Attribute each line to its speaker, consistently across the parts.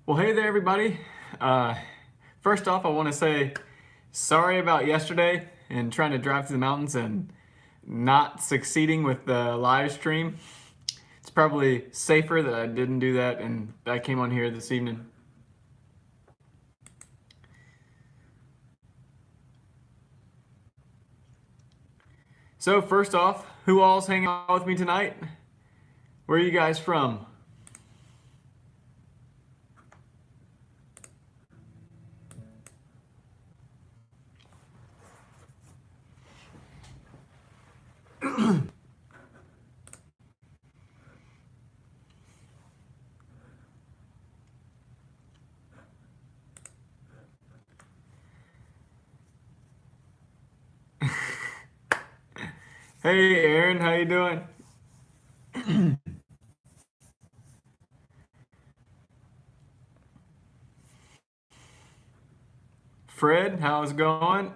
Speaker 1: Well, hey there, everybody. Uh, First off, I want to say sorry about yesterday and trying to drive through the mountains and not succeeding with the live stream. It's probably safer that I didn't do that and I came on here this evening. So, first off, who all's hanging out with me tonight? Where are you guys from? Hey, Aaron, how you doing? Fred, how's it going?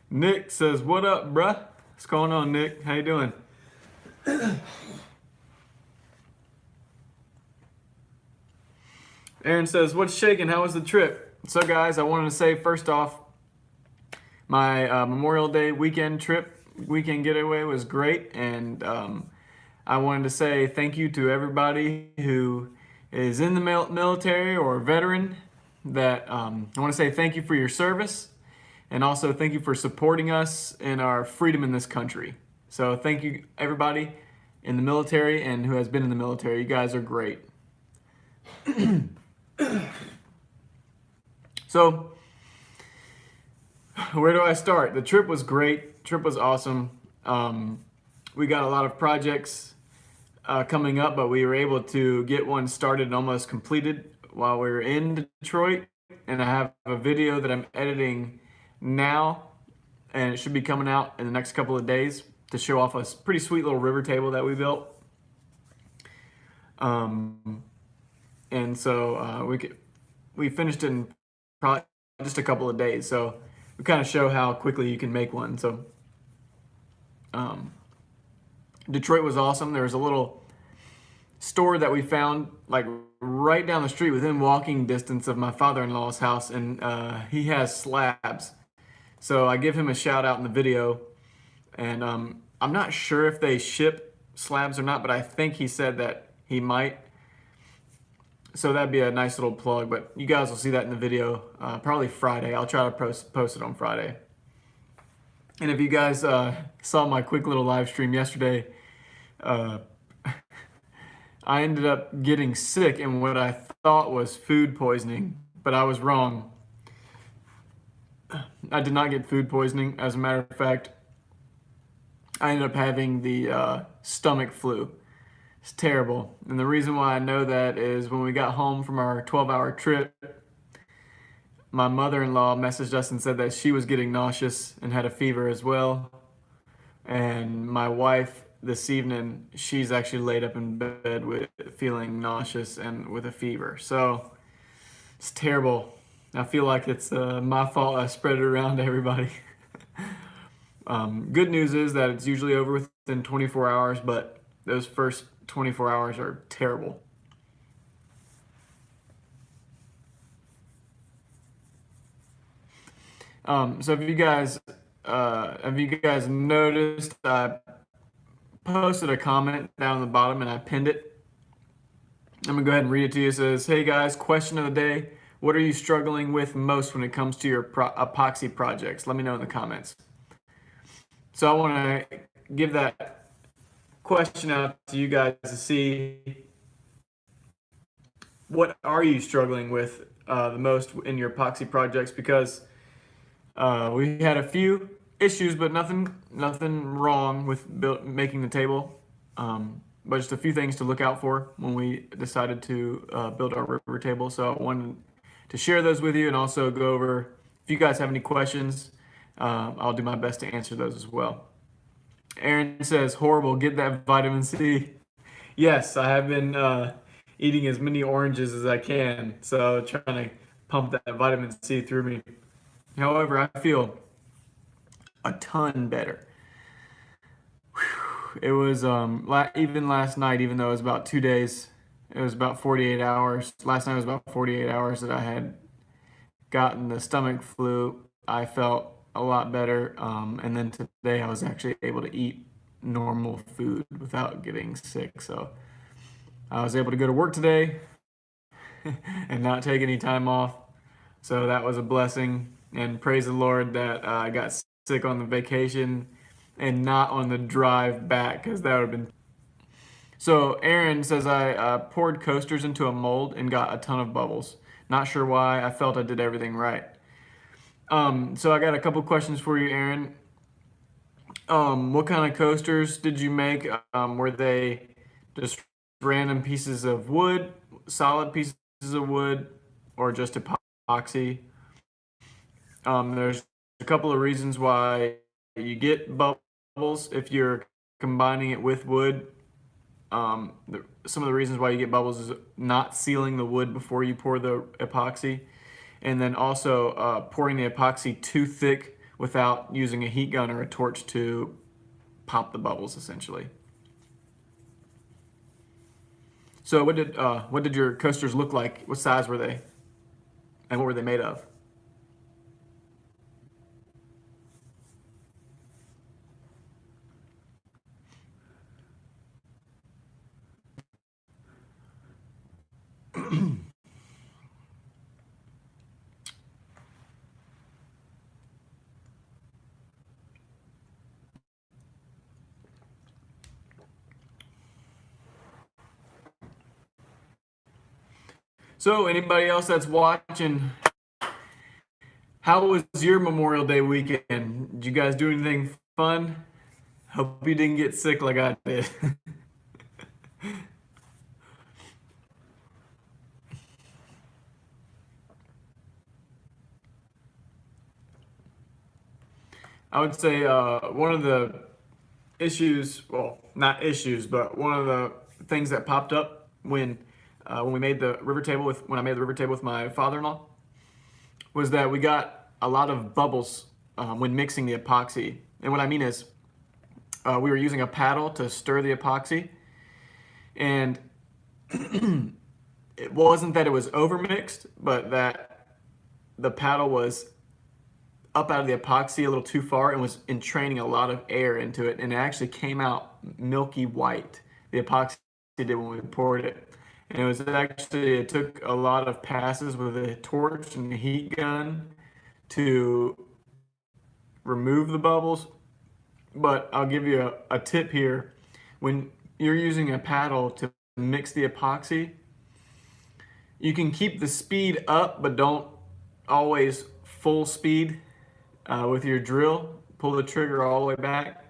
Speaker 1: Nick says, "What up, bruh? What's going on, Nick? How you doing?" Aaron says, "What's shaking? How was the trip?" So, guys, I wanted to say first off, my Memorial Day weekend getaway was great, and I wanted to say thank you to everybody who is in the military or a veteran. That I want to say thank you for your service, and also thank you for supporting us in our freedom in this country. So, thank you, everybody in the military and who has been in the military. You guys are great. So, where do I start? The trip was great. Trip was awesome. We got a lot of projects coming up, but we were able to get one started and almost completed while we were in Detroit. And I have a video that I'm editing now, and it should be coming out in the next couple of days to show off a pretty sweet little river table that we built. And so we finished in probably just a couple of days. So we kind of show how quickly you can make one. So Detroit was awesome. There was a little store that we found like right down the street within walking distance of my father-in-law's house, and he has slabs. So I give him a shout out in the video, and I'm not sure if they ship slabs or not, but I think he said that he might. So that'd be a nice little plug, but you guys will see that in the video probably Friday. I'll try to post it on Friday. And if you guys saw my quick little live stream yesterday, I ended up getting sick in what I thought was food poisoning, but I was wrong. I did not get food poisoning. As a matter of fact, I ended up having the stomach flu. It's terrible. And the reason why I know that is when we got home from our 12-hour trip, my mother-in-law messaged us and said that she was getting nauseous and had a fever as well. And my wife this evening, she's actually laid up in bed with feeling nauseous and with a fever. So it's terrible. I feel like it's my fault I spread it around to everybody. Good news is that it's usually over within 24 hours, but those first 24 hours are terrible. So have you guys noticed I posted a comment down the bottom and I pinned it? I'm gonna go ahead and read it to you. It says, "Hey guys, question of the day. What are you struggling with most when it comes to your epoxy projects? Let me know in the comments." So I want to give that question out to you guys to see what are you struggling with the most in your epoxy projects, because we had a few issues, but nothing wrong with making the table. But just a few things to look out for when we decided to build our river table. So I wanted to share those with you, and also go over, if you guys have any questions, I'll do my best to answer those as well. Aaron says, "Horrible, get that vitamin C." Yes, I have been eating as many oranges as I can, so trying to pump that vitamin C through me. However, I feel a ton better. It was even last night, even though it was about 2 days, it was about 48 hours. Last night was about 48 hours that I had gotten the stomach flu. I felt a lot better, and then today I was actually able to eat normal food without getting sick. So I was able to go to work today and not take any time off. So that was a blessing, and praise the Lord that I got sick on the vacation and not on the drive back, because that would have been. So Aaron says I poured coasters into a mold and got a ton of bubbles. Not sure why. I felt I did everything right. So I got a couple questions for you, Aaron. What kind of coasters did you make? Were they just random pieces of wood, solid pieces of wood, or just epoxy? There's a couple of reasons why you get bubbles if you're combining it with wood. Some of the reasons why you get bubbles is not sealing the wood before you pour the epoxy, and then also pouring the epoxy too thick without using a heat gun or a torch to pop the bubbles, essentially. So what did your coasters look like? What size were they, and what were they made of? So anybody else that's watching, how was your Memorial Day weekend? Did you guys do anything fun? Hope you didn't get sick like I did. I would say one of the issues, well, not issues, but one of the things that popped up when we made the river table when I made the river table with my father-in-law was that we got a lot of bubbles when mixing the epoxy. And what I mean is we were using a paddle to stir the epoxy, and it wasn't that it was overmixed, but that the paddle was up out of the epoxy a little too far and was entraining a lot of air into it, and it actually came out milky white. The epoxy did when we poured it. And it took a lot of passes with a torch and a heat gun to remove the bubbles. But I'll give you a tip here. When you're using a paddle to mix the epoxy, you can keep the speed up, but don't always full speed with your drill. Pull the trigger all the way back.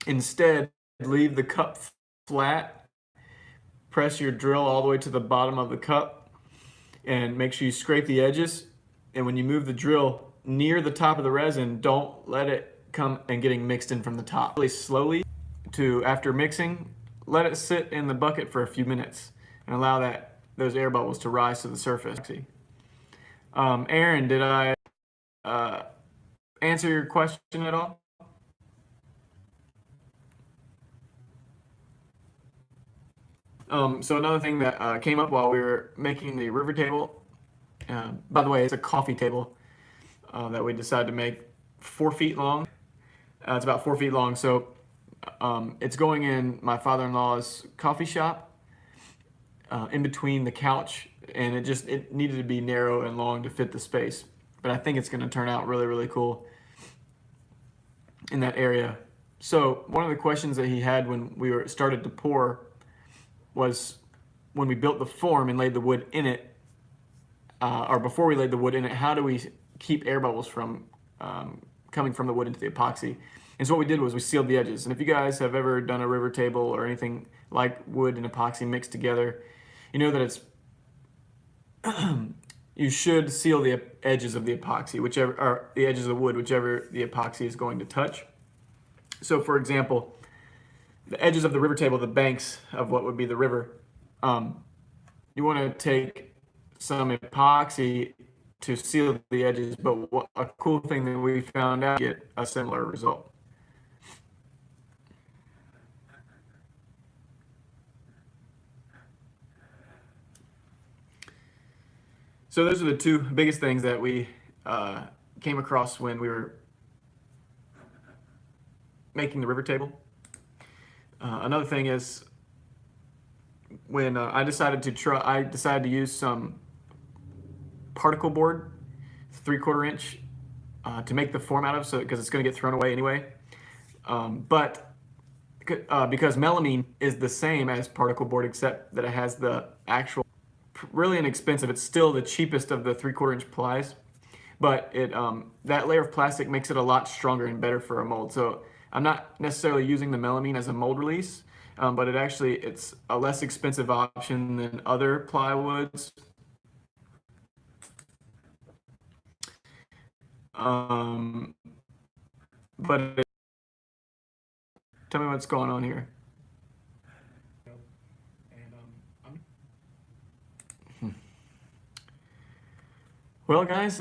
Speaker 1: Instead, leave the cup flat. Press your drill all the way to the bottom of the cup and make sure you scrape the edges. And when you move the drill near the top of the resin, don't let it come and getting mixed in from the top. Really slowly after mixing, let it sit in the bucket for a few minutes and allow those air bubbles to rise to the surface. Aaron, did I answer your question at all? So another thing that came up while we were making the river table, by the way, it's a coffee table that we decided to make 4 feet long. It's about 4 feet long, so it's going in my father-in-law's coffee shop, in between the couch, and it needed to be narrow and long to fit the space. But I think it's going to turn out really, really cool in that area. So one of the questions that he had when we started to pour was when we built the form and laid the wood in it, or before we laid the wood in it, how do we keep air bubbles from coming from the wood into the epoxy? And so what we did was we sealed the edges. And if you guys have ever done a river table or anything like wood and epoxy mixed together, you know that you should seal the edges of the epoxy, or the edges of the wood, whichever the epoxy is going to touch. So for example, the edges of the river table, the banks of what would be the river, you want to take some epoxy to seal the edges, but a cool thing that we found out, get a similar result. So those are the two biggest things that we came across when we were making the river table. Another thing is when I decided to use some particle board, 3/4 inch, to make the form out of, so because it's going to get thrown away anyway. But because melamine is the same as particle board, except that it has the actual really inexpensive. It's still the cheapest of the 3/4 inch plies, but it that layer of plastic makes it a lot stronger and better for a mold. So I'm not necessarily using the melamine as a mold release, but it's a less expensive option than other plywoods. But tell me what's going on here. Well, guys,